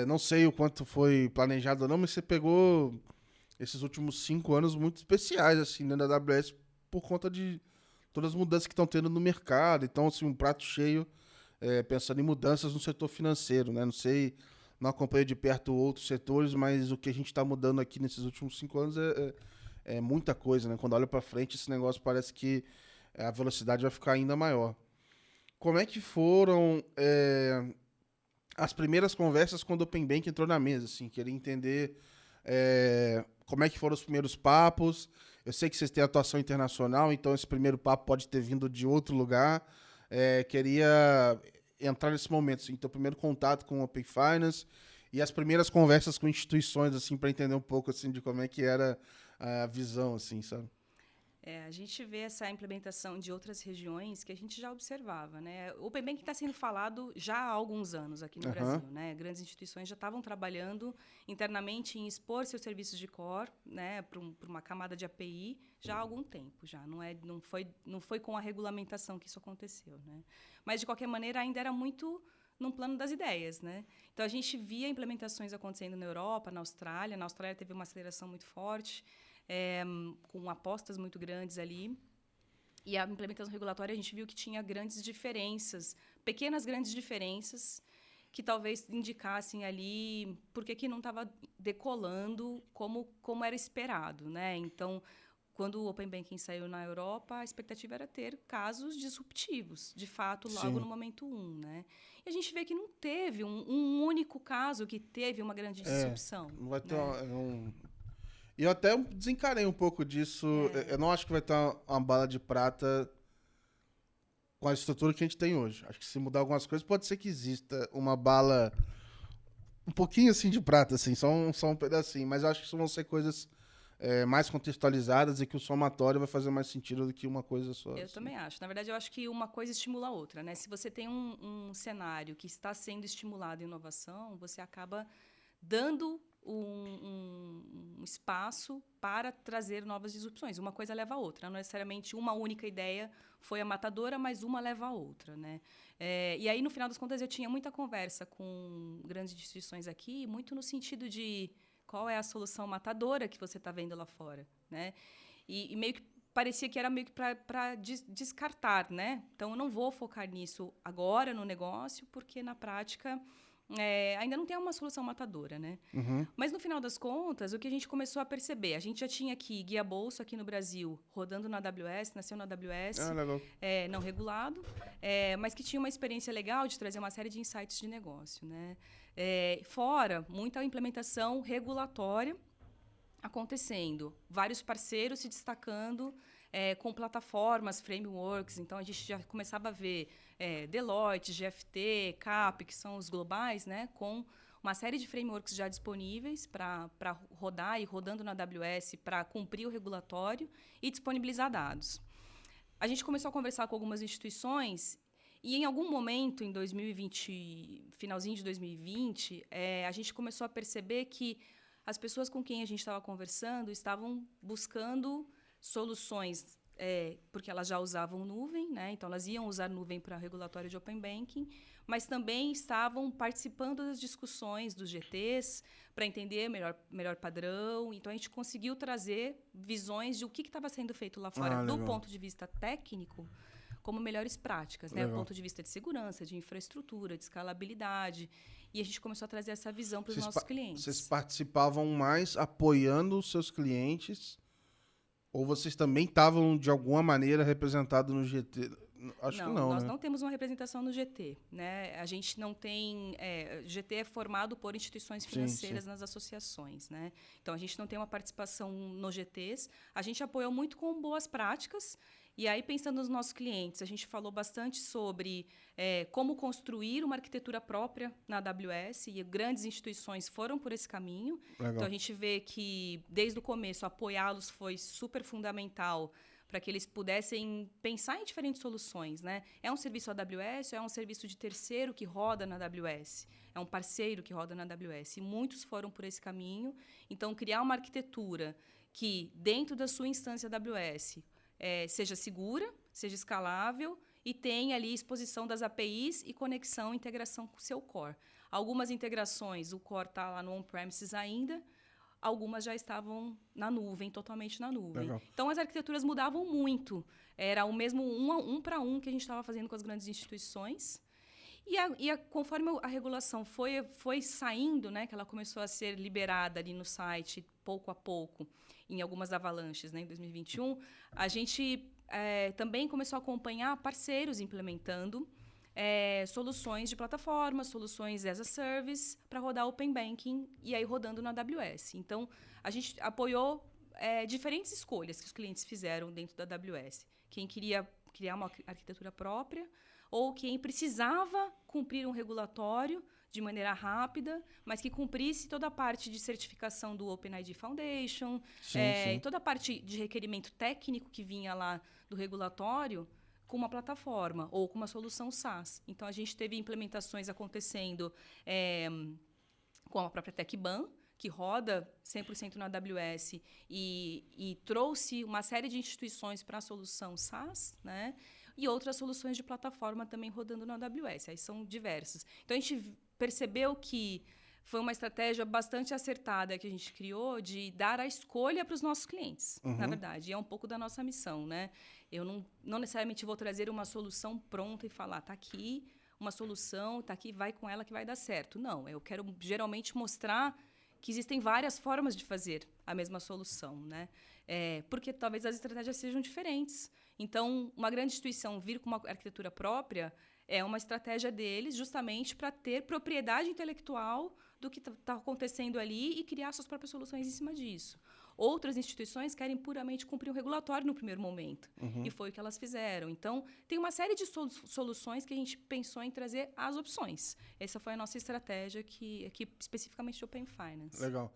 Não sei o quanto foi planejado ou não, mas você pegou esses últimos 5 anos muito especiais, assim, dentro da AWS, por conta de todas as mudanças que estão tendo no mercado. Então, assim, um prato cheio, pensando em mudanças no setor financeiro, né? Não sei, não acompanho de perto outros setores, mas o que a gente está mudando aqui nesses últimos 5 anos é muita coisa, né? Quando olha para frente, esse negócio parece que a velocidade vai ficar ainda maior. Como é que foram as primeiras conversas quando o Open Bank entrou na mesa? Assim, queria entender como é que foram os primeiros papos. Eu sei que vocês têm atuação internacional, então esse primeiro papo pode ter vindo de outro lugar. Queria entrar nesse momento, assim, então, primeiro contato com o Open Finance e as primeiras conversas com instituições, assim, para entender um pouco assim de como é que era a visão, assim, sabe? A gente vê essa implementação de outras regiões que a gente já observava, né? O Open Banking está sendo falado já há alguns anos aqui no Aham. Brasil, né? Grandes instituições já estavam trabalhando internamente em expor seus serviços de core, né, para uma camada de API já há algum tempo, já não foi com a regulamentação que isso aconteceu, né? Mas de qualquer maneira ainda era muito num plano das ideias, né? Então a gente via implementações acontecendo na Europa, na Austrália. Na Austrália teve uma aceleração muito forte, com apostas muito grandes ali. E a implementação regulatória, a gente viu que tinha grandes diferenças, pequenas grandes diferenças, que talvez indicassem ali por que não estava decolando como era esperado, né? Então, quando o Open Banking saiu na Europa, a expectativa era ter casos disruptivos, de fato, logo Sim. no momento 1, né? E a gente vê que não teve um único caso que teve uma grande disrupção, Não vai ter né? E eu até desencarei um pouco disso. Eu É, não acho que vai ter uma bala de prata com a estrutura que a gente tem hoje. Acho que se mudar algumas coisas, pode ser que exista uma bala um pouquinho assim de prata, assim, só um pedacinho. Mas eu acho que isso vão ser coisas mais contextualizadas e que o somatório vai fazer mais sentido do que uma coisa só, eu assim. também acho. Na verdade, eu acho que uma coisa estimula a outra, né? Se você tem um cenário que está sendo estimulado em inovação, você acaba dando um espaço para trazer novas disrupções. Uma coisa leva a outra. Não necessariamente uma única ideia foi a matadora, mas uma leva a outra, né? E aí, no final das contas, eu tinha muita conversa com grandes instituições aqui, muito no sentido de qual é a solução matadora que você está vendo lá fora, né? E meio que parecia que era meio que para descartar, né? Então, eu não vou focar nisso agora no negócio, porque na prática ainda não tem uma solução matadora, né? Uhum. Mas no final das contas, o que a gente começou a perceber, a gente já tinha aqui Guia Bolso aqui no Brasil, rodando na AWS, nasceu na Ah, AWS, legal. não regulado, mas que tinha uma experiência legal de trazer uma série de insights de negócio, né? Fora muita implementação regulatória acontecendo, vários parceiros se destacando com plataformas, frameworks. Então, a gente já começava a ver Deloitte, GFT, CAP, que são os globais, né, com uma série de frameworks já disponíveis para rodar e rodando na AWS para cumprir o regulatório e disponibilizar dados. A gente começou a conversar com algumas instituições e, em algum momento, em 2020, finalzinho de 2020, a gente começou a perceber que as pessoas com quem a gente estava conversando estavam buscando soluções, porque elas já usavam nuvem, né? Então elas iam usar nuvem para regulatório de Open Banking, mas também estavam participando das discussões dos GTs para entender melhor padrão. Então a gente conseguiu trazer visões de o que estava sendo feito lá fora Ah, do legal. ponto de vista técnico como melhores práticas, né? Do Legal. ponto de vista de segurança, de infraestrutura, de escalabilidade. E a gente começou a trazer essa visão para os nossos Vocês clientes. participavam mais apoiando os seus clientes ou vocês também estavam, de alguma maneira, representados no GT? Acho que Não, não, nós né? não temos uma representação no GT, né? A gente não tem. GT é formado por instituições Sim, sim. financeiras nas associações, né? Então a gente não tem uma participação nos GTs. A gente apoiou muito com boas práticas. E aí, pensando nos nossos clientes, a gente falou bastante sobre como construir uma arquitetura própria na AWS, e grandes instituições foram por esse caminho. Então, a Legal. gente vê que, desde o começo, apoiá-los foi super fundamental para que eles pudessem pensar em diferentes soluções, né? É um serviço AWS ou é um serviço de terceiro que roda na AWS? É um parceiro que roda na AWS. E muitos foram por esse caminho. Então, criar uma arquitetura que, dentro da sua instância AWS, seja segura, seja escalável e tenha ali exposição das APIs e conexão e integração com o seu core. Algumas integrações, o core está lá no on-premises ainda, algumas já estavam na nuvem, totalmente na nuvem. Legal. Então, as arquiteturas mudavam muito. Era o mesmo um para um que a gente estava fazendo com as grandes instituições. Conforme a regulação foi saindo, né, que ela começou a ser liberada ali no site, pouco a pouco, em algumas avalanches, né, em 2021, a gente também começou a acompanhar parceiros implementando soluções de plataforma, soluções as a service, para rodar Open Banking e aí rodando na AWS. Então, a gente apoiou diferentes escolhas que os clientes fizeram dentro da AWS. Quem queria criar uma arquitetura própria ou quem precisava cumprir um regulatório de maneira rápida, mas que cumprisse toda a parte de certificação do OpenID Foundation, Sim. toda a parte de requerimento técnico que vinha lá do regulatório, com uma plataforma ou com uma solução SaaS. Então, a gente teve implementações acontecendo com a própria TechBan, que roda 100% na AWS e trouxe uma série de instituições para a solução SaaS, né? E outras soluções de plataforma também rodando na AWS. Aí são diversas. Então, a gente percebeu que foi uma estratégia bastante acertada que a gente criou de dar a escolha para os nossos clientes, na verdade. E é um pouco da nossa missão, né? Eu não necessariamente vou trazer uma solução pronta e falar, está aqui uma solução, está aqui, vai com ela que vai dar certo. Não, eu quero geralmente mostrar que existem várias formas de fazer a mesma solução, né? Porque talvez as estratégias sejam diferentes. Então, uma grande instituição vir com uma arquitetura própria é uma estratégia deles justamente para ter propriedade intelectual do que está acontecendo ali e criar suas próprias soluções em cima disso. Outras instituições querem puramente cumprir um regulatório no primeiro momento. E foi o que elas fizeram. Então, tem uma série de soluções que a gente pensou em trazer as opções. Essa foi a nossa estratégia aqui especificamente de Open Finance. Legal.